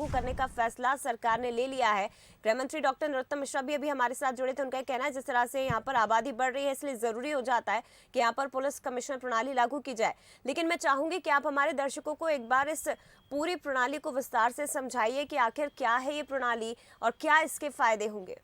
लागू करने का फैसला सरकार ने ले लिया है। गृह मंत्री डॉक्टर नरोत्तम मिश्रा भी अभी हमारे साथ जुड़े थे। उनका कहना है जिस तरह से यहाँ पर आबादी बढ़ रही है, इसलिए जरूरी हो जाता है कि यहाँ पर पुलिस कमिश्नर प्रणाली लागू की जाए। लेकिन मैं चाहूंगी कि आप हमारे दर्शकों को एक बार इस पूरी प्रणाली को विस्तार से समझाइए कि आखिर क्या है ये प्रणाली और क्या इसके फायदे होंगे।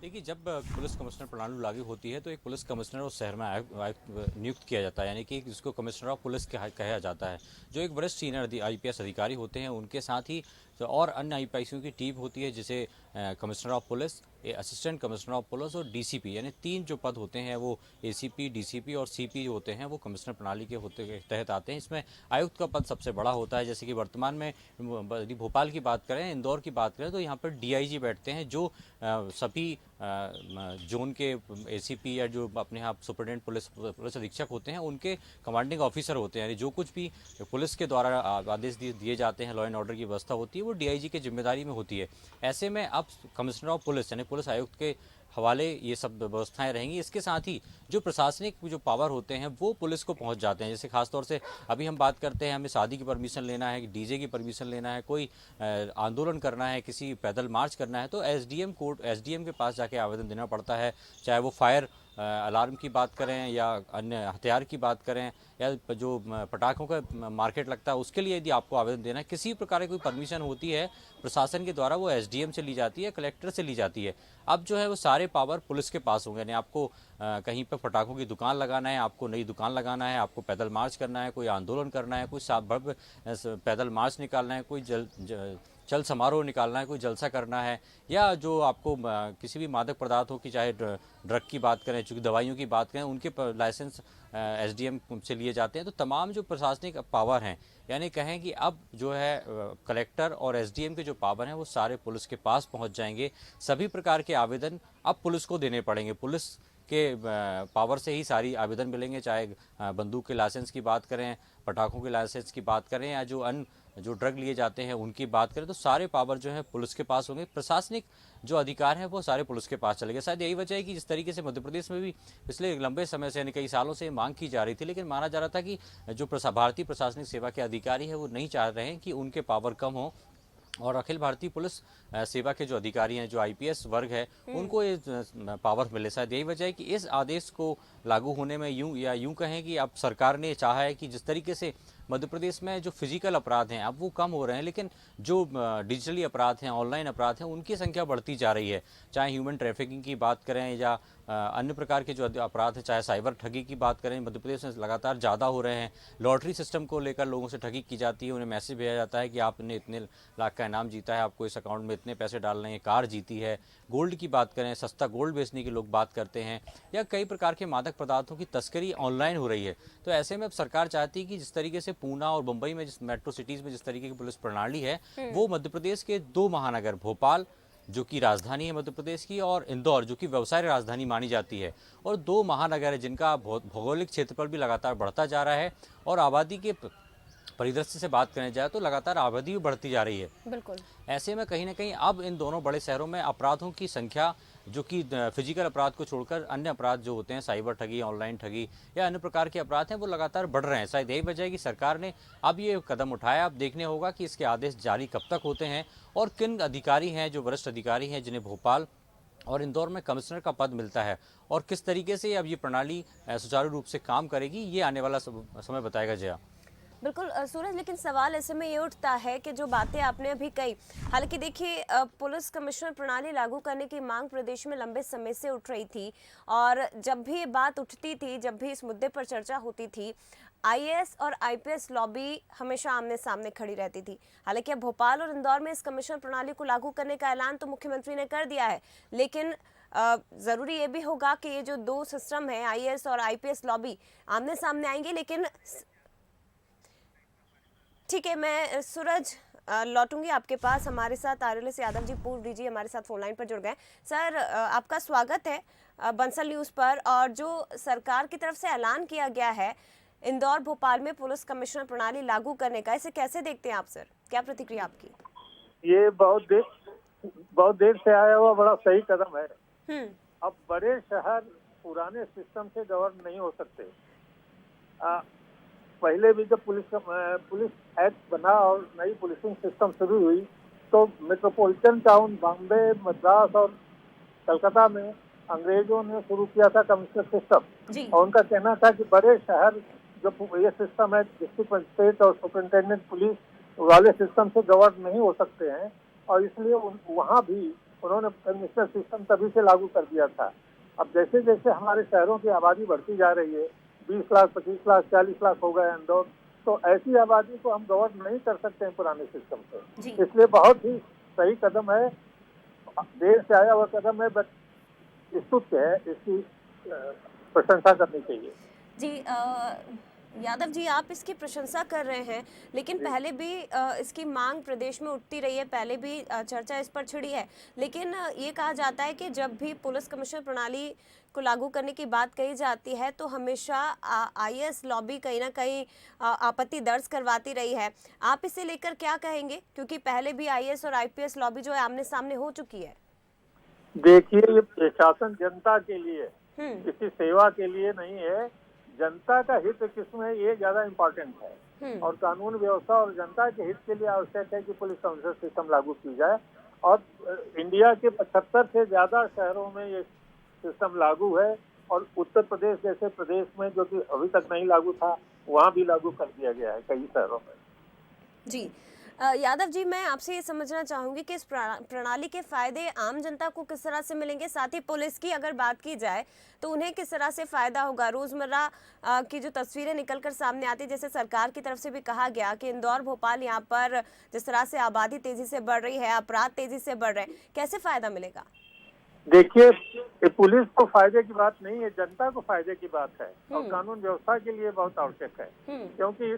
देखिए, जब पुलिस कमिश्नर प्रणाली लागू होती है तो एक पुलिस कमिश्नर उस शहर में आयुक्त नियुक्त किया जाता है, यानी कि जिसको कमिश्नर ऑफ पुलिस कहा जाता है, जो एक वरिष्ठ सीनियर आईपीएस अधिकारी होते हैं। उनके साथ ही और अन्य आईपीएसों की टीम होती है, जिसे commissioner of police, assistant commissioner of police और डीसीपी, यानी 3 जो पद होते हैं वो एसीपी, डीसीपी और सीपी जो होते हैं वो कमिश्नर प्रणाली के तहत आते हैं। इसमें आयुक्त का पद सबसे बड़ा होता है। जैसे कि वर्तमान में यदि भोपाल की बात करें, इंदौर की बात करें, तो यहाँ पर डीआईजी बैठते हैं, जो सभी जोन के एसीपी या जो अपने यहाँ सुपरिटेंडेंट पुलिस अधीक्षक होते हैं उनके कमांडिंग ऑफिसर होते हैं। यानी जो कुछ भी पुलिस के द्वारा आदेश दिए जाते हैं, लॉ एंड ऑर्डर की व्यवस्था होती है, वो डीआईजी की जिम्मेदारी में होती है। ऐसे में अब कमिश्नर ऑफ पुलिस यानी पुलिस आयुक्त के हवाले ये सब व्यवस्थाएं रहेंगी। इसके साथ ही जो प्रशासनिक जो पावर होते हैं वो पुलिस को पहुंच जाते हैं। जैसे खासतौर से अभी हम बात करते हैं, हमें शादी की परमिशन लेना है, डीजे की परमिशन लेना है, कोई आंदोलन करना है, किसी पैदल मार्च करना है, तो एसडीएम के पास जाके आवेदन देना पड़ता है। चाहे वो फायर अलार्म की बात करें या अन्य हथियार की बात करें या जो पटाखों का मार्केट लगता है उसके लिए यदि आपको आवेदन देना है, किसी प्रकार की कोई परमिशन होती है प्रशासन के द्वारा, वो एसडीएम से ली जाती है, कलेक्टर से ली जाती है। अब जो है वो सारे पावर पुलिस के पास होंगे। यानी आपको कहीं पर पटाखों की दुकान लगाना है, आपको नई दुकान लगाना है, आपको पैदल मार्च करना है, कोई आंदोलन करना है, कोई पैदल मार्च निकालना है, कोई चल समारोह निकालना है, कोई जलसा करना है, या जो आपको किसी भी मादक पदार्थों की, चाहे ड्रग की बात करें, चूँकि दवाइयों की बात करें, उनके लाइसेंस एसडीएम से लिए जाते हैं। तो तमाम जो प्रशासनिक पावर हैं, यानी कहें कि अब जो है कलेक्टर और एसडीएम के जो पावर हैं वो सारे पुलिस के पास पहुंच जाएंगे। सभी प्रकार के आवेदन अब पुलिस को देने पड़ेंगे। पुलिस के पावर से ही सारी आवेदन मिलेंगे, चाहे बंदूक के लाइसेंस की बात करें, पटाखों के लाइसेंस की बात करें, या जो ड्रग लिए जाते हैं उनकी बात करें, तो सारे पावर जो है पुलिस के पास होंगे। प्रशासनिक जो अधिकार है वो सारे पुलिस के पास चले गए। शायद यही वजह है कि जिस तरीके से मध्य प्रदेश में भी पिछले लंबे समय से, यानी कई सालों से मांग की जा रही थी, लेकिन माना जा रहा था कि जो भारतीय प्रशासनिक सेवा के अधिकारी है वो नहीं चाह रहे हैं कि उनके पावर कम हो, और अखिल भारतीय पुलिस सेवा के जो अधिकारी हैं, जो आईपीएस वर्ग है, उनको ये पावर मिले। शायद यही वजह है कि इस आदेश को लागू होने में यूं कहें कि अब सरकार ने चाहा है कि जिस तरीके से मध्य प्रदेश में जो फिजिकल अपराध हैं अब वो कम हो रहे हैं, लेकिन जो डिजिटली अपराध हैं, ऑनलाइन अपराध हैं, उनकी संख्या बढ़ती जा रही है। चाहे ह्यूमन ट्रैफिकिंग की बात करें या अन्य प्रकार के जो अपराध हैं, चाहे साइबर ठगी की बात करें, मध्य प्रदेश में लगातार ज़्यादा हो रहे हैं। लॉटरी सिस्टम को लेकर लोगों से ठगी की जाती है, उन्हें मैसेज भेजा जाता है कि आपने इतने लाख का इनाम जीता है, आपको इस अकाउंट में इतने पैसे डालने हैं, कार जीती है। गोल्ड की बात करें, सस्ता गोल्ड बेचने की लोग बात करते हैं, या कई प्रकार के मादक पदार्थों की तस्करी ऑनलाइन हो रही है। तो ऐसे में अब सरकार चाहती है कि जिस तरीके से पूना और मुंबई में, जिस मेट्रो सिटीज़ में जिस तरीके की पुलिस प्रणाली है, वो मध्य प्रदेश के 2 महानगर, भोपाल जो कि राजधानी है मध्य प्रदेश की, और इंदौर जो कि व्यवसाय राजधानी मानी जाती है, और 2 महानगर है जिनका भौगोलिक क्षेत्रफल भी लगातार बढ़ता जा रहा है, और आबादी के परिदृश्य से बात करने जाए तो लगातार आबादी भी बढ़ती जा रही है। बिल्कुल। ऐसे में कहीं ना कहीं अब इन दोनों बड़े शहरों में अपराधों की संख्या, जो कि फिजिकल अपराध को छोड़कर अन्य अपराध जो होते हैं, साइबर ठगी, ऑनलाइन ठगी या अन्य प्रकार के अपराध हैं, वो लगातार बढ़ रहे हैं। शायद यही वजह है कि सरकार ने अब ये कदम उठाया। अब देखने होगा कि इसके आदेश जारी कब तक होते हैं, और किन अधिकारी हैं, जो वरिष्ठ अधिकारी हैं, जिन्हें भोपाल और इंदौर में कमिश्नर का पद मिलता है, और किस तरीके से अब ये प्रणाली सुचारू रूप से काम करेगी, ये आने वाला समय बताएगा। जया। बिल्कुल सूरज, लेकिन सवाल ऐसे में ये उठता है कि जो बातें आपने अभी कही, हालांकि देखिए पुलिस कमिश्नर प्रणाली लागू करने की मांग प्रदेश में लंबे समय से उठ रही थी, और जब भी ये बात उठती थी, जब भी इस मुद्दे पर चर्चा होती थी, आईएएस और आईपीएस लॉबी हमेशा आमने सामने खड़ी रहती थी। हालांकि अब भोपाल और इंदौर में इस कमिश्नर प्रणाली को लागू करने का ऐलान तो मुख्यमंत्री ने कर दिया है, लेकिन जरूरी ये भी होगा कि ये जो 2 सिस्टम है, आईएएस और आईपीएस लॉबी आमने सामने आएंगे। लेकिन ठीक है, मैं सूरज लौटूंगी आपके पास। हमारे साथ आरएलएस यादव जी, पूर्व डीजी, हमारे साथ फोन लाइन पर जुड़ गए। सर, आपका स्वागत है बंसल न्यूज़ पर। और जो सरकार की तरफ से ऐलान किया गया है इंदौर भोपाल में पुलिस कमिश्नर प्रणाली लागू करने का, इसे कैसे देखते हैं आप सर? क्या प्रतिक्रिया आपकी? ये बहुत देर से आया हुआ बड़ा सही कदम है। अब बड़े शहर पुराने सिस्टम से गवर्न नहीं हो सकते। पहले भी जब पुलिस एक्ट बना और नई पुलिसिंग सिस्टम शुरू हुई तो मेट्रोपॉलिटन टाउन बॉम्बे, मद्रास और कलकत्ता में अंग्रेजों ने शुरू किया था कमिश्नर सिस्टम। जी और उनका कहना था कि बड़े शहर जो ये सिस्टम है डिस्ट्रिक्ट मजिस्ट्रेट और सुपरिटेंडेंट पुलिस वाले सिस्टम से गवर्न नहीं हो सकते हैं, और इसलिए वहाँ भी उन्होंने कमिश्नर सिस्टम तभी से लागू कर दिया था। अब जैसे जैसे हमारे शहरों की आबादी बढ़ती जा रही है, 20 लाख, 25 लाख, 40 लाख हो गए इंदौर, तो ऐसी आबादी को हम गवर्न नहीं कर सकते हैं पुराने सिस्टम से। इसलिए बहुत ही सही कदम है, देर से आया हुआ कदम है, बट स्तुत्य है, इसकी प्रशंसा करनी चाहिए। जी यादव जी, आप इसकी प्रशंसा कर रहे हैं, लेकिन पहले भी इसकी मांग प्रदेश में उठती रही है, पहले भी चर्चा इस पर छिड़ी है, लेकिन ये कहा जाता है कि जब भी पुलिस कमिश्नर प्रणाली को लागू करने की बात कही जाती है तो हमेशा आईएएस लॉबी कहीं ना कहीं आपत्ति दर्ज करवाती रही है। आप इसे लेकर क्या कहेंगे, क्योंकि पहले भी आईएएस और आईपीएस लॉबी जो है आमने सामने हो चुकी है? देखिए, ये शासन जनता के लिए, किसी सेवा के लिए नहीं है। जनता का हित किसमें, ये ज्यादा इम्पोर्टेंट है, और कानून व्यवस्था और जनता के हित के लिए आवश्यक है कि पुलिस कमिश्नर सिस्टम लागू की जाए। और इंडिया के 75 से ज्यादा शहरों में ये सिस्टम लागू है, और उत्तर प्रदेश जैसे प्रदेश में जो कि अभी तक नहीं लागू था, वहाँ भी लागू कर दिया गया है कई शहरों में। जी यादव जी, मैं आपसे ये समझना चाहूंगी कि इस प्रणाली के फायदे आम जनता को किस तरह से मिलेंगे, साथ ही पुलिस की अगर बात की जाए तो उन्हें किस तरह से फायदा होगा। रोजमर्रा की जो तस्वीरें निकलकर सामने आती, जैसे सरकार की तरफ से भी कहा गया कि इंदौर, भोपाल, यहाँ पर जिस तरह से आबादी तेजी से बढ़ रही है, अपराध तेजी से बढ़ रहे हैं, कैसे फायदा मिलेगा? देखिए, ये पुलिस को फायदे की बात नहीं है, जनता को फायदे की बात है, और कानून व्यवस्था के लिए बहुत आवश्यक है। क्योंकि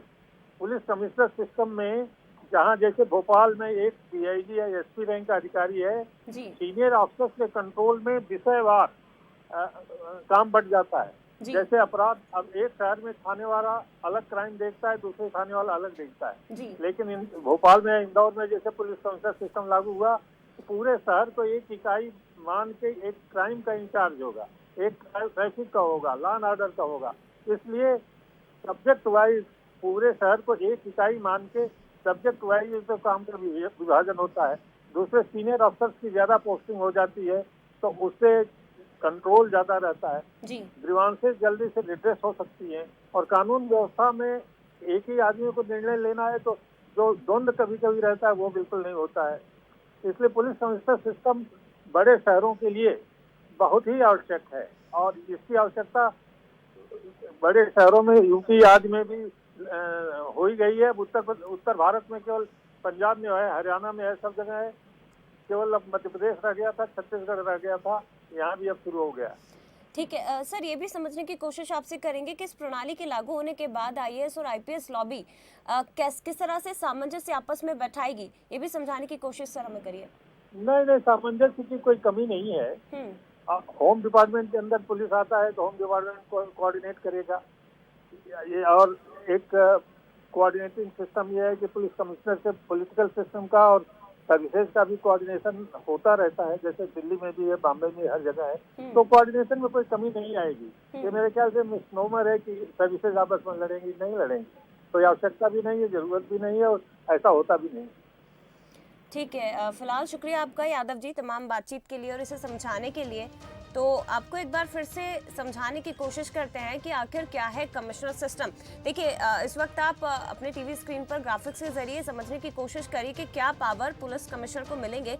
पुलिस कमिश्नर सिस्टम में, जहाँ जैसे भोपाल में एक डीआईजी या एसपी रैंक का अधिकारी है, सीनियर ऑफिसर्स के कंट्रोल में विषयवार काम बढ़ जाता है। जैसे अपराध, अब एक शहर में थाने वाला अलग क्राइम देखता है, दूसरे थाने वाला अलग देखता है, लेकिन भोपाल में, इंदौर में जैसे पुलिस कमिश्नर सिस्टम लागू हुआ तो पूरे शहर को एक इकाई मान के एक क्राइम का इंचार्ज होगा, एक ट्रैफिक का होगा, लॉ एंड ऑर्डर का होगा। इसलिए सब्जेक्ट वाइज पूरे शहर को एक इकाई मान के सब्जेक्ट वाइज तो काम का विभाजन होता है। दूसरे सीनियर अफसर्स की ज्यादा पोस्टिंग हो जाती है, तो उससे कंट्रोल ज्यादा रहता है, ग्रीवांसेस जल्दी से रिड्रेस हो सकती हैं, और कानून व्यवस्था में एक ही आदमी को निर्णय लेना है तो जो द्वंद्व कभी कभी रहता है वो बिल्कुल नहीं होता है। इसलिए पुलिस कमिश्नर सिस्टम बड़े शहरों के लिए बहुत ही आवश्यक है, और इसकी आवश्यकता बड़े शहरों में, यूपी आज में भी हो ही गई है। उत्तर भारत में केवल पंजाब में है, हरियाणा में है, सब जगह है। केवल अब मध्य प्रदेश रह गया था, छत्तीसगढ़ रह गया था, यहाँ भी अब शुरू हो गया। ठीक है सर, ये भी समझने की कोशिश आपसे करेंगे कि इस प्रणाली के लागू होने के बाद आईएएस और आईपीएस लॉबी किस तरह से सामंजस्य आपस में बैठाएगी, ये भी समझाने की कोशिश सर हमें करिए। नहीं, सामंजस्य की कोई कमी नहीं है। होम डिपार्टमेंट के अंदर पुलिस आता है तो होम डिपार्टमेंट को कोऑर्डिनेट करेगा, ये, और एक कोऑर्डिनेटिंग सिस्टम ये है कि पुलिस कमिश्नर से पॉलिटिकल सिस्टम का और सर्विसेज का भी कोऑर्डिनेशन होता रहता है, जैसे दिल्ली में भी है, बॉम्बे में हर जगह है, तो कोऑर्डिनेशन में कोई कमी नहीं आएगी। ये मेरे ख्याल से मिसनोमर है कि सर्विसेज आपस में लड़ेंगी, नहीं लड़ेंगी, कोई आवश्यकता भी नहीं है, जरूरत भी नहीं है, और ऐसा होता भी नहीं। ठीक है, फिलहाल शुक्रिया आपका यादव जी तमाम बातचीत के लिए और इसे समझाने के लिए। तो आपको एक बार फिर से समझाने की कोशिश करते हैं कि आखिर क्या है कमिश्नर सिस्टम। देखिए, इस वक्त आप अपने टीवी स्क्रीन पर ग्राफिक्स के जरिए समझने की कोशिश करिए कि क्या पावर पुलिस कमिश्नर को मिलेंगे।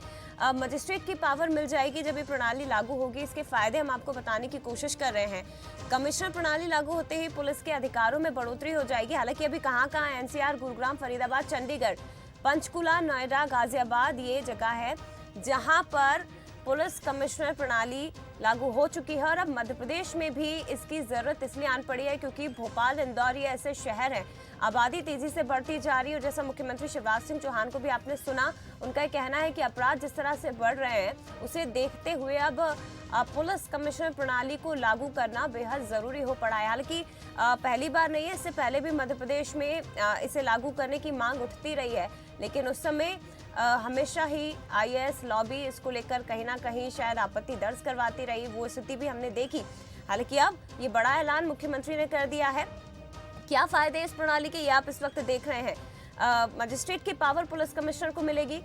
मजिस्ट्रेट की पावर मिल जाएगी जब ये प्रणाली लागू होगी। इसके फायदे हम आपको बताने की कोशिश कर रहे हैं। कमिश्नर प्रणाली लागू होते ही पुलिस के अधिकारों में बढ़ोतरी हो जाएगी। हालांकि अभी कहाँ एनसीआर, गुरुग्राम, फरीदाबाद, चंडीगढ़, पंचकुला, नोएडा, गाजियाबाद ये जगह है जहां पर पुलिस कमिश्नर प्रणाली लागू हो चुकी है। और अब मध्य प्रदेश में भी इसकी जरूरत इसलिए आन पड़ी है क्योंकि भोपाल, इंदौर ये ऐसे शहर हैं, आबादी तेजी से बढ़ती जा रही है। और जैसा मुख्यमंत्री शिवराज सिंह चौहान को भी आपने सुना, उनका कहना है कि अपराध जिस तरह से बढ़ रहे हैं उसे देखते हुए अब पुलिस कमिश्नर प्रणाली को लागू करना बेहद ज़रूरी हो पड़ा है। हालांकि पहली बार नहीं है, इससे पहले भी मध्य प्रदेश में इसे लागू करने की मांग उठती रही है, लेकिन उस समय हमेशा ही आईएएस लॉबी इसको लेकर कहीं ना कहीं शायद आपत्ति दर्ज करवाती रही, वो स्थिति भी हमने देखी। हालांकि अब ये बड़ा ऐलान मुख्यमंत्री ने कर दिया है क्या फायदे इस प्रणाली के, ये आप इस वक्त देख रहे हैं। मजिस्ट्रेट की पावर पुलिस कमिश्नर को मिलेगी।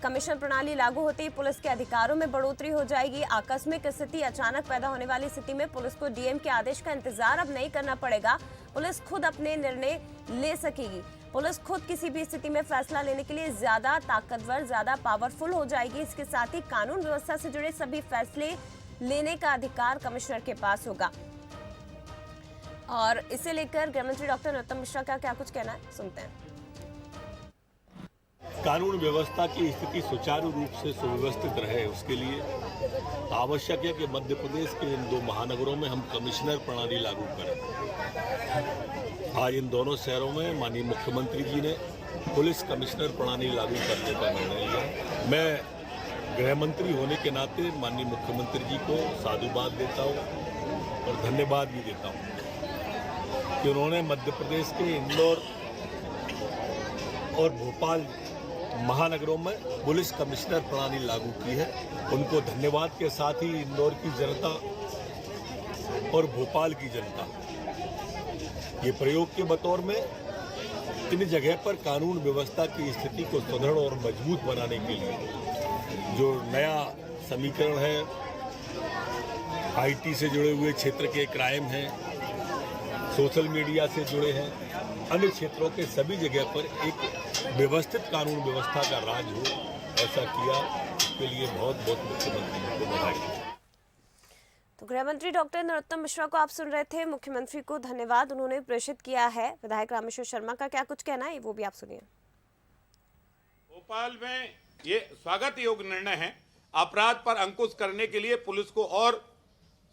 कमिश्नर प्रणाली लागू होते ही पुलिस के अधिकारों में बढ़ोतरी हो जाएगी। आकस्मिक स्थिति, अचानक पैदा होने वाली स्थिति में पुलिस को डीएम के आदेश का इंतजार अब नहीं करना पड़ेगा। पुलिस खुद अपने निर्णय ले सकेगी। पुलिस खुद किसी भी स्थिति में फैसला लेने के लिए ज्यादा ताकतवर, ज्यादा पावरफुल हो जाएगी। इसके साथ ही कानून व्यवस्था से जुड़े सभी फैसले लेने का अधिकार कमिश्नर के पास होगा। और इसे लेकर गृह मंत्री डॉक्टर नरोत्तम मिश्रा का क्या कुछ कहना है, सुनते हैं। कानून व्यवस्था की स्थिति सुचारू रूप से सुव्यवस्थित रहे, उसके लिए आवश्यक है कि मध्य प्रदेश के इन 2 महानगरों में हम कमिश्नर प्रणाली लागू करें। आज इन दोनों शहरों में माननीय मुख्यमंत्री जी ने पुलिस कमिश्नर प्रणाली लागू करने का निर्णय लिया। मैं गृह मंत्री होने के नाते माननीय मुख्यमंत्री जी को साधुवाद देता हूँ और धन्यवाद भी देता हूँ कि उन्होंने मध्य प्रदेश के इंदौर और भोपाल महानगरों में पुलिस कमिश्नर प्रणाली लागू की है। उनको धन्यवाद के साथ ही इंदौर की जनता और भोपाल की जनता ये प्रयोग के बतौर में इन जगह पर कानून व्यवस्था की स्थिति को सुदृढ़ और मजबूत बनाने के लिए जो नया समीकरण है, आईटी से जुड़े हुए क्षेत्र के क्राइम हैं, सोशल मीडिया से जुड़े हैं, अन्य क्षेत्रों के सभी जगह पर एक व्यवस्थित कानून व्यवस्था का राज हो, ऐसा किया। इसके लिए बहुत बहुत मुख्यमंत्री को बधाई। तो गृह मंत्री डॉक्टर नरोत्तम मिश्रा को आप सुन रहे थे। मुख्यमंत्री को धन्यवाद उन्होंने प्रेषित किया है। विधायक रामेश्वर शर्मा का क्या कुछ कहना है, वो भी आप सुनिए। भोपाल में ये स्वागत योग्य निर्णय है। अपराध पर अंकुश करने के लिए पुलिस को और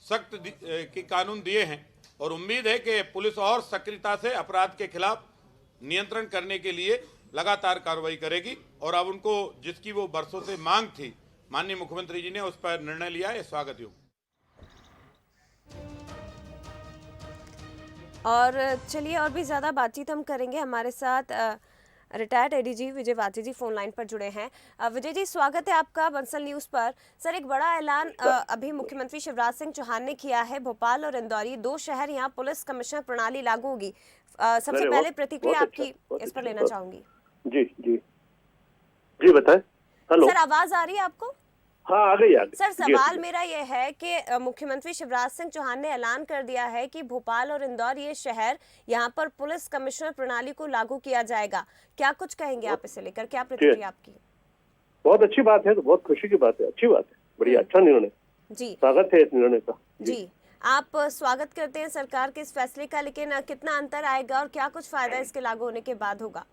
सख्त के कानून दिए हैं और उम्मीद है कि पुलिस और सक्रियता से अपराध के खिलाफ नियंत्रण करने के लिए लगातार कार्रवाई करेगी। और अब उनको जिसकी वो बरसों से मांग थी, माननीय मुख्यमंत्री जी ने उस पर निर्णय लिया है, स्वागत योग्य। और चलिए और भी ज्यादा बातचीत हम करेंगे। हमारे साथ रिटायर्ड एडीजी विजय वाजी जी फोन लाइन पर जुड़े हैं। विजय जी, स्वागत है आपका बंसल न्यूज पर। सर, एक बड़ा ऐलान अभी मुख्यमंत्री शिवराज सिंह चौहान ने किया है। भोपाल और इंदौर, 2 शहर, यहाँ पुलिस कमिश्नर प्रणाली लागू होगी। सबसे पहले प्रतिक्रिया आपकी इस पर लेना चाहूंगी। जी जी जी बताएं। हेलो सर, आवाज आ रही है आपको? हाँ, आ गई। सर, सवाल मेरा ये है कि मुख्यमंत्री शिवराज सिंह चौहान ने ऐलान कर दिया है कि भोपाल और इंदौर, ये शहर, यहाँ पर पुलिस कमिश्नर प्रणाली को लागू किया जाएगा। क्या कुछ कहेंगे आप इसे लेकर, क्या प्रतिक्रिया आपकी? बहुत अच्छी बात है, तो बहुत खुशी की बात है, अच्छी बात है, बढ़िया, अच्छा निर्णय जी, स्वागत है इस निर्णय का। जी, आप स्वागत करते हैं सरकार के इस फैसले का, लेकिन कितना अंतर आएगा और क्या कुछ फायदा इसके लागू होने के बाद होगा?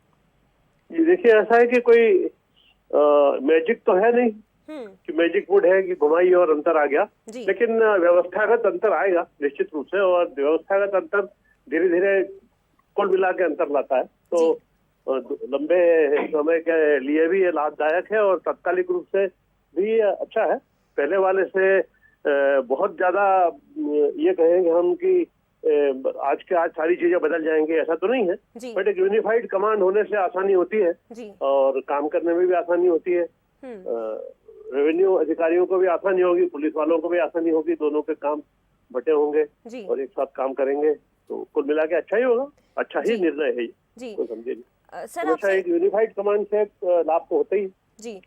जी देखिए, ऐसा है कि कोई मैजिक तो है नहीं कि मैजिक वुड है कि घुमाई और अंतर आ गया, लेकिन व्यवस्थागत अंतर आएगा निश्चित रूप से। और व्यवस्थागत अंतर धीरे धीरे कुल मिला के अंतर लाता है, तो लंबे समय के लिए भी ये लाभदायक है और तात्कालिक रूप से भी अच्छा है। पहले वाले से बहुत ज्यादा ये कहेंगे हम कि आज के आज सारी चीजें बदल जाएंगी, ऐसा तो नहीं है, बट एक यूनिफाइड कमांड होने से आसानी होती है और काम करने में भी आसानी होती है। रेवेन्यू अधिकारियों को भी आसानी होगी, पुलिस वालों को भी आसानी होगी, दोनों के काम बटे होंगे और एक साथ काम करेंगे, तो कुल मिला के अच्छा ही होगा, अच्छा ही निर्णय है ये, तो समझिए। सर, एक यूनिफाइड कमांड से लाभ तो होता ही। जी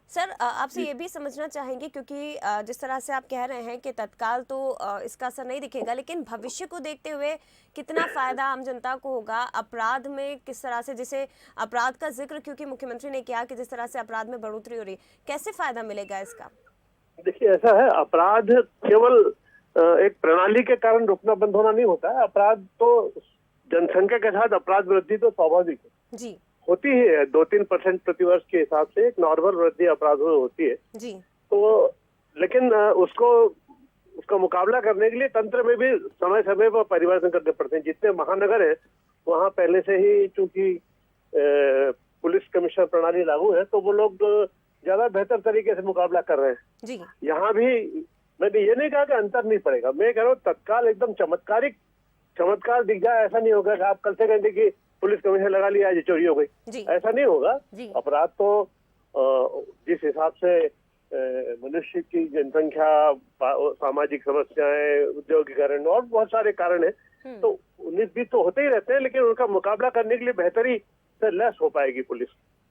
सर, आपसे ये भी समझना चाहेंगे, क्योंकि जिस तरह से आप कह रहे हैं कि तत्काल तो इसका असर नहीं दिखेगा, लेकिन भविष्य को देखते हुए कितना फायदा आम जनता को होगा? अपराध में किस तरह से, जैसे अपराध का जिक्र क्योंकि मुख्यमंत्री ने किया कि जिस तरह से अपराध में बढ़ोतरी हो रही, कैसे फायदा मिलेगा इसका? देखिए, ऐसा है, अपराध केवल एक प्रणाली के कारण रुकना बंद होना नहीं होता है। अपराध तो जनसंख्या के साथ अपराध वृद्धि तो स्वाभाविक है जी, होती ही है। 2-3% प्रतिवर्ष के हिसाब से एक नॉर्मल वृद्धि अपराधों में होती है जी। तो लेकिन उसका मुकाबला करने के लिए तंत्र में भी समय समय पर परिवर्तन करने पड़ते हैं। जितने महानगर हैं वहाँ पहले से ही चूंकि पुलिस कमिश्नर प्रणाली लागू है, तो वो लोग ज्यादा बेहतर तरीके से मुकाबला कर रहे हैं जी। यहाँ भी मैंने ये नहीं कहा कि अंतर नहीं पड़ेगा, मैं कह रहा हूँ तत्काल एकदम चमत्कार दिख जाए, ऐसा नहीं होगा कि आप कल से कहेंगे कि पुलिस कमिश्नर लगा लिया, आज चोरी हो गई, ऐसा नहीं होगा। अपराध तो जिस हिसाब से मनुष्य की जनसंख्या, सामाजिक समस्याएं, उद्योगीकरण और बहुत सारे कारण हैं, तो 19-20 तो होते ही रहते हैं, लेकिन उनका मुकाबला करने के लिए बेहतरी से लैस हो पाएगी पुलिस,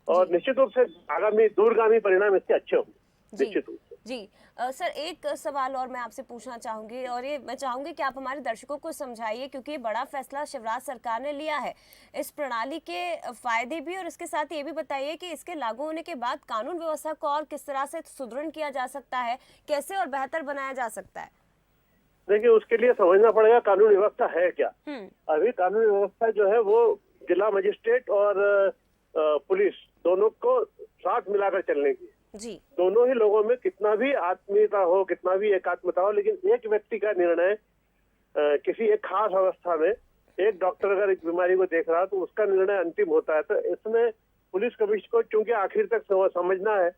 और निश्चित रूप से आगामी दूरगामी परिणाम इसके अच्छे होंगे, निश्चित रूप से। जी सर, एक सवाल और मैं आपसे पूछना चाहूंगी, और ये मैं चाहूंगी कि आप हमारे दर्शकों को समझाइए, क्योंकि ये बड़ा फैसला शिवराज सरकार ने लिया है। इस प्रणाली के फायदे भी और इसके साथ ये भी बताइए कि इसके लागू होने के बाद कानून व्यवस्था को और किस तरह से सुदृढ़ किया जा सकता है, कैसे और बेहतर बनाया जा सकता है। देखिए, उसके लिए समझना पड़ेगा कानून व्यवस्था है क्या। अभी कानून व्यवस्था जो है वो जिला मजिस्ट्रेट और पुलिस दोनों को साथ मिलाकर चलने की जी। दोनों ही लोगों में कितना भी आत्मीयता हो, कितना भी एकात्मता हो, लेकिन एक व्यक्ति का निर्णय किसी एक खास अवस्था में, एक डॉक्टर अगर एक बीमारी को देख रहा है तो उसका निर्णय अंतिम होता है। तो इसमें पुलिस कमिश्नर को चूंकि आखिर तक समझना है,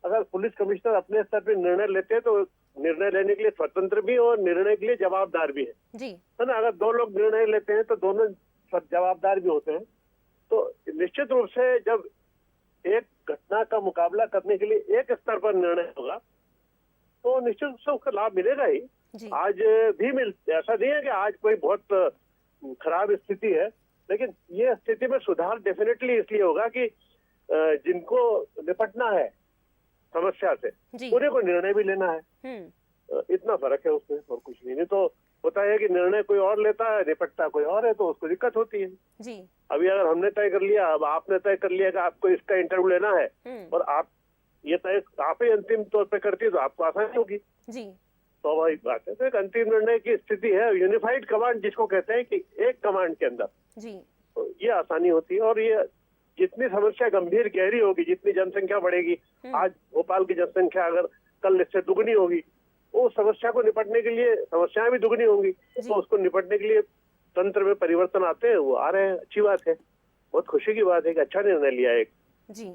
अगर पुलिस कमिश्नर अपने स्तर पर निर्णय लेते हैं तो निर्णय लेने के लिए स्वतंत्र भी और निर्णय के लिए जवाबदार भी है जी। है ना। अगर दो लोग निर्णय लेते हैं तो दोनों जवाबदार भी होते हैं। तो निश्चित रूप से जब एक घटना का मुकाबला करने के लिए एक स्तर पर निर्णय होगा तो निश्चित रूप से उसका लाभ मिलेगा ही। आज भी ऐसा नहीं है कि आज कोई बहुत खराब स्थिति है, लेकिन ये स्थिति में सुधार डेफिनेटली इसलिए होगा कि जिनको निपटना है समस्या से उन्हें को निर्णय भी लेना है। इतना फर्क है उसमें, और कुछ नहीं तो होता है कि निर्णय कोई और लेता है, निपटता कोई और है, तो उसको दिक्कत होती है जी। अभी अगर हमने तय कर लिया, अब आपने तय कर लिया कि आपको इसका इंटरव्यू लेना है और आप ये तय आप ही अंतिम तौर पे करती है तो आपको आसानी होगी जी। स्वाभाविक बात है। तो एक अंतिम निर्णय की स्थिति है, यूनिफाइड कमांड जिसको कहते हैं कि एक कमांड के अंदर जी, तो ये आसानी होती है। और ये जितनी समस्या गंभीर गहरी होगी, जितनी जनसंख्या बढ़ेगी, आज भोपाल की जनसंख्या अगर कल इससे दुगनी होगी, वो समस्या को निपटने के लिए समस्याएं भी दुगनी होंगी, तो उसको निपटने के लिए तंत्र में परिवर्तन आते हैं, वो आ रहे हैं, अच्छी बात है, बहुत खुशी की बात है कि अच्छा निर्णय लिया है जी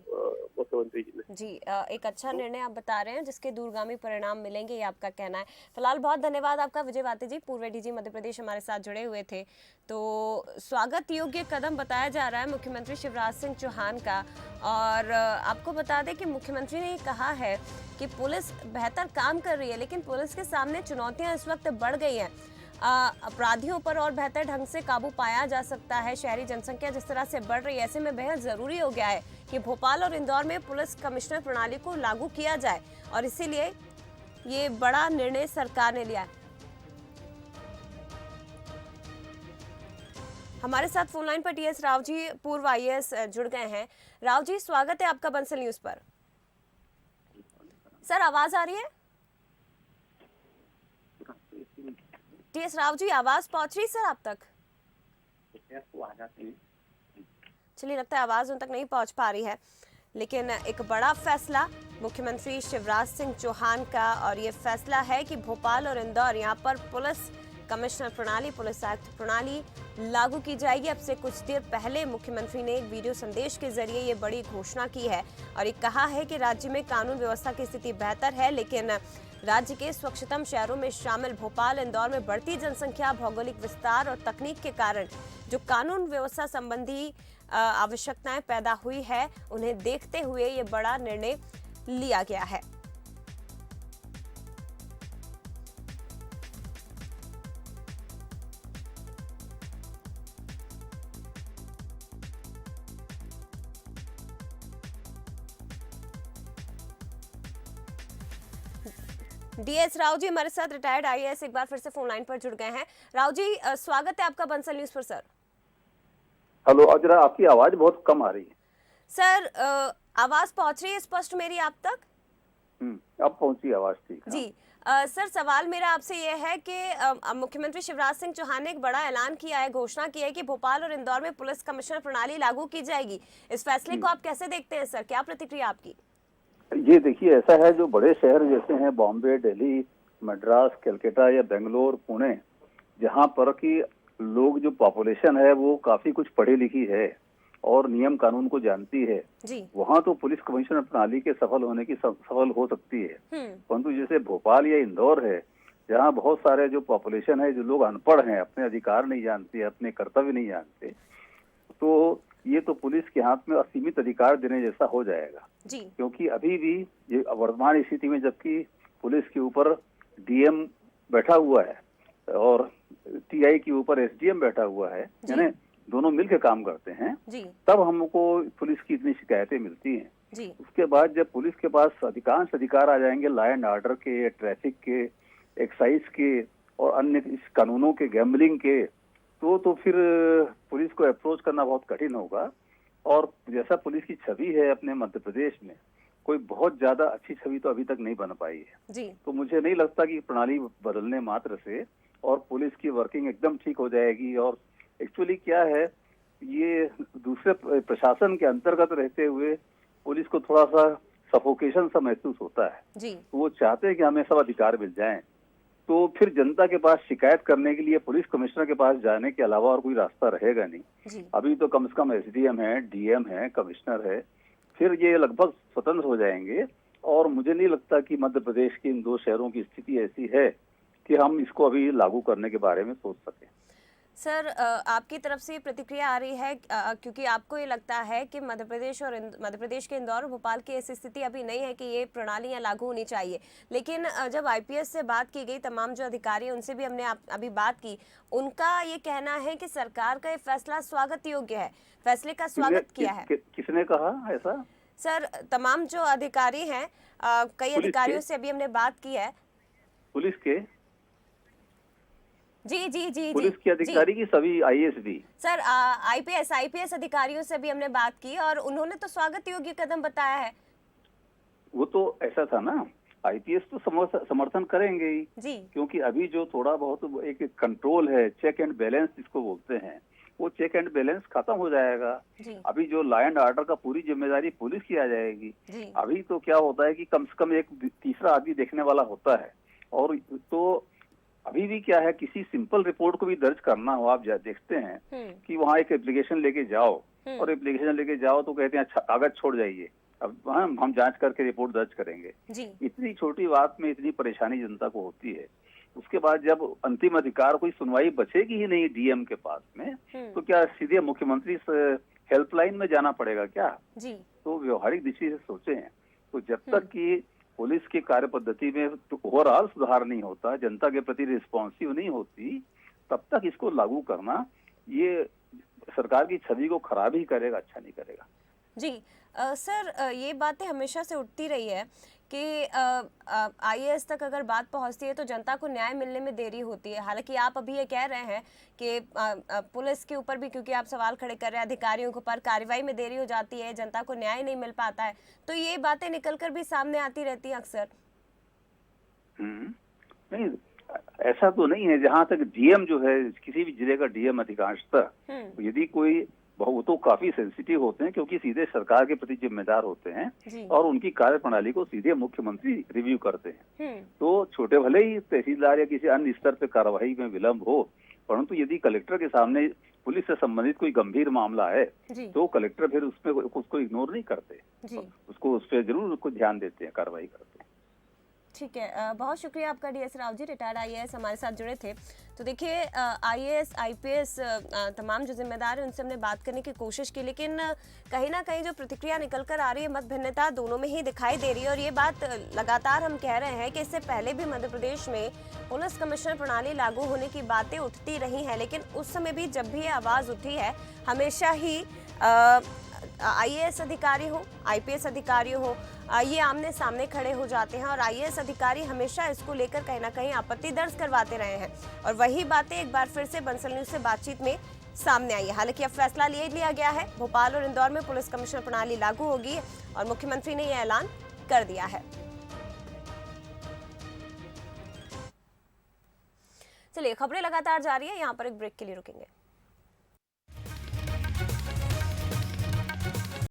मुख्यमंत्री जी ने। जी, एक अच्छा निर्णय आप बता रहे हैं जिसके दूरगामी परिणाम मिलेंगे, ये आपका कहना है। फिलहाल बहुत धन्यवाद आपका विजय वाते जी, पूर्व डीजी मध्य प्रदेश हमारे साथ जुड़े हुए थे। तो स्वागत योग्य कदम बताया जा रहा है मुख्यमंत्री शिवराज सिंह चौहान का, और आपको बता दें कि मुख्यमंत्री ने कहा है कि पुलिस बेहतर काम कर रही है, लेकिन पुलिस के सामने चुनौतियां इस वक्त बढ़ गई हैं। अपराधियों पर और बेहतर ढंग से काबू पाया जा सकता है। शहरी जनसंख्या जिस तरह से बढ़ रही है, ऐसे में बेहद जरूरी हो गया है कि भोपाल और इंदौर में पुलिस कमिश्नर प्रणाली को लागू किया जाए, और इसीलिए ये बड़ा निर्णय सरकार ने लिया है। हमारे साथ फोन लाइन पर टीएस राव जी, पूर्व आईएएस, जुड़ गए हैं। राव जी, स्वागत है आपका बंसल न्यूज पर। सर, आवाज आ रही है? टीएस राव जी, आवाज पहुंच रही सर आप तक? चलिए, लगता है आवाज उन तक नहीं पहुंच पा रही है, लेकिन एक बड़ा फैसला मुख्यमंत्री शिवराज सिंह चौहान का, और ये फैसला है कि भोपाल और इंदौर यहाँ पर पुलिस कमिश्नर प्रणाली, पुलिस आयुक्त प्रणाली लागू की जाएगी। अब से कुछ देर पहले मुख्यमंत्री ने एक वीडियो संदेश के जरिए ये बड़ी घोषणा की है, और ये कहा है कि राज्य में कानून व्यवस्था की स्थिति बेहतर है, लेकिन राज्य के स्वच्छतम शहरों में शामिल भोपाल, इंदौर में बढ़ती जनसंख्या, भौगोलिक विस्तार और तकनीक के कारण जो कानून व्यवस्था संबंधी आवश्यकताएं पैदा हुई है, उन्हें देखते हुए ये बड़ा निर्णय लिया गया है। डीएस राव जी हमारे साथ, रिटायर्ड आईएएस, एक बार फिर से फोन लाइन पर जुड़ गए हैं। राव जी, स्वागत है आपका बंसल न्यूज पर सर। हेलो, जरा आपकी आवाज बहुत कम आ रही है सर। आवाज पहुंच रही है स्पष्ट मेरी आप तक? अब पहुंची आवाज, ठीक है जी। सर, सवाल मेरा आपसे ये है कि मुख्यमंत्री शिवराज सिंह चौहान ने एक बड़ा ऐलान किया है, घोषणा की है कि भोपाल और इंदौर में पुलिस कमिश्नर प्रणाली लागू की जाएगी। इस फैसले को आप कैसे देखते हैं सर, क्या प्रतिक्रिया आपकी? ये देखिए, ऐसा है, जो बड़े शहर जैसे हैं बॉम्बे, दिल्ली, मद्रास, कलकत्ता या बेंगलोर, पुणे, जहाँ पर कि लोग, जो पॉपुलेशन है वो काफी कुछ पढ़ी लिखी है और नियम कानून को जानती है, वहाँ तो पुलिस कमिश्नर प्रणाली के सफल होने की सफल हो सकती है। परंतु जैसे भोपाल या इंदौर है, जहाँ बहुत सारे जो पॉपुलेशन है, जो लोग अनपढ़ हैं, अपने अधिकार नहीं जानते, अपने कर्तव्य नहीं जानते, तो ये तो पुलिस के हाथ में असीमित अधिकार देने जैसा हो जाएगा। क्योंकि अभी भी ये वर्तमान स्थिति में जबकि पुलिस के ऊपर डीएम बैठा हुआ है, और टीआई के ऊपर एसडीएम बैठा हुआ है, यानी दोनों मिलकर काम करते हैं, जी तब हमको पुलिस की इतनी शिकायतें मिलती हैं। जी उसके बाद जब पुलिस के पास अधिकांश अधिकार आ जाएंगे लॉ एंड ऑर्डर के, ट्रैफिक के, एक्साइज के और अन्य इस कानूनों के, गैम्बलिंग के, तो फिर पुलिस को अप्रोच करना बहुत कठिन होगा। और जैसा पुलिस की छवि है अपने मध्य प्रदेश में, कोई बहुत ज्यादा अच्छी छवि तो अभी तक नहीं बन पाई है। जी तो मुझे नहीं लगता कि प्रणाली बदलने मात्र से और पुलिस की वर्किंग एकदम ठीक हो जाएगी। और एक्चुअली क्या है, ये दूसरे प्रशासन के अंतर्गत रहते हुए पुलिस को थोड़ा सा सफोकेशन सा महसूस होता है। जी तो वो चाहते हैं कि हमें सब अधिकार मिल जाएं, तो फिर जनता के पास शिकायत करने के लिए पुलिस कमिश्नर के पास जाने के अलावा और कोई रास्ता रहेगा नहीं। जी अभी तो कम से कम एसडीएम है, डीएम है, कमिश्नर है, फिर ये लगभग स्वतंत्र हो जाएंगे। और मुझे नहीं लगता कि मध्य प्रदेश के इन दो शहरों की स्थिति ऐसी है कि हम इसको अभी लागू करने के बारे में सोच सकें। सर, आपकी तरफ से प्रतिक्रिया आ रही है क्योंकि आपको ये लगता है कि मध्य प्रदेश और मध्य प्रदेश के इंदौर और भोपाल की ऐसी स्थिति अभी नहीं है कि ये प्रणालियां लागू होनी चाहिए। लेकिन जब आईपीएस से बात की गई, तमाम जो अधिकारी हैं उनसे भी हमने अभी बात की, उनका ये कहना है कि सरकार का ये फैसला स्वागत योग्य है, फैसले का स्वागत किया है। किसने कहा ऐसा? सर, तमाम जो अधिकारी हैं, कई अधिकारियों से अभी हमने बात की है। पुलिस के? जी जी जी पुलिस के अधिकारी की सभी आईएएस भी? सर, आईपीएस अधिकारियों से भी हमने बात की और उन्होंने तो स्वागत योग्य कदम बताया है। वो तो ऐसा था ना, आईपीएस तो समर्थन करेंगे ही, जी क्योंकि अभी जो थोड़ा बहुत एक कंट्रोल है, चेक एंड बैलेंस जिसको बोलते हैं, वो चेक एंड बैलेंस खत्म हो जाएगा। जी अभी जो लॉ एंड ऑर्डर का पूरी जिम्मेदारी पुलिस की आ जाएगी। जी अभी तो क्या होता है कि कम से कम एक तीसरा आदमी देखने वाला होता है। और तो अभी भी क्या है, किसी सिंपल रिपोर्ट को भी दर्ज करना हो, आप देखते हैं कि वहाँ एक एप्लीकेशन लेके जाओ और एप्लीकेशन लेके जाओ तो कहते हैं कागज छोड़ जाइए, अब हम जांच करके रिपोर्ट दर्ज करेंगे। जी इतनी छोटी बात में इतनी परेशानी जनता को होती है। उसके बाद जब अंतिम अधिकार, कोई सुनवाई बचेगी ही नहीं डीएम के पास में, तो क्या सीधे मुख्यमंत्री हेल्पलाइन में जाना पड़ेगा क्या? जी तो व्यवहारिक दृष्टि से सोचे हैं, तो जब तक कि पुलिस की कार्य पद्धति में ओवरऑल सुधार नहीं होता, जनता के प्रति रिस्पॉन्सिव नहीं होती, तब तक इसको लागू करना ये सरकार की छवि को खराब ही करेगा, अच्छा नहीं करेगा। जी सर, ये बातें हमेशा से उठती रही है कि आईएएस तक अगर बात पहुंचती है तो जनता को न्याय मिलने में देरी होती है। हालांकि आप अभी ये कह रहे हैं कि पुलिस के ऊपर भी, क्योंकि आप सवाल खड़े कर रहे हैं, अधिकारियों के ऊपर कार्रवाई में देरी हो जाती है, जनता को न्याय नहीं मिल पाता है, तो ये बातें निकलकर भी सामने आती रहती हैं अक्सर। नहीं, ऐसा तो नहीं है। जहाँ तक डीएम जो है, किसी भी जिले का डीएम अधिकांशतः, यदि कोई, वो तो काफी सेंसिटिव होते हैं क्योंकि सीधे सरकार के प्रति जिम्मेदार होते हैं और उनकी कार्य प्रणाली को सीधे मुख्यमंत्री रिव्यू करते हैं। तो छोटे भले ही तहसीलदार या किसी अन्य स्तर पे कार्रवाई में विलंब हो, परंतु यदि कलेक्टर के सामने पुलिस से संबंधित कोई गंभीर मामला है तो कलेक्टर फिर उसमें उसको इग्नोर नहीं करते, उसको उस पर जरूर उसको ध्यान देते हैं, कार्रवाई करते हैं। ठीक है, बहुत शुक्रिया आपका DS Rao ji, retired IAS हमारे साथ जुड़े थे। तो देखिए, आईएएस आईपीएस तमाम जो जिम्मेदार हैं उनसे हमने बात करने की कोशिश की, लेकिन कहीं ना कहीं जो प्रतिक्रिया निकल कर आ रही है, मत भिन्नता दोनों में ही दिखाई दे रही है। और ये बात लगातार हम कह रहे हैं कि इससे पहले भी मध्य प्रदेश में पुलिस कमिश्नर प्रणाली लागू होने की बातें उठती रही हैं, लेकिन उस समय भी जब भी ये आवाज़ उठी है, हमेशा ही आईएएस अधिकारी हो, आईपीएस अधिकारी हो, ये आमने सामने खड़े हो जाते हैं और आईएएस अधिकारी हमेशा इसको लेकर कहीं ना कहीं आपत्ति दर्ज करवाते रहे हैं। और वही बातें एक बार फिर से बंसल न्यूज से बातचीत में सामने आई है। हालांकि अब फैसला ले लिया गया है, भोपाल और इंदौर में पुलिस कमिश्नर प्रणाली लागू होगी और मुख्यमंत्री ने यह ऐलान कर दिया है। चलिए, खबरें लगातार जारी है, यहाँ पर एक ब्रेक के लिए रुकेंगे।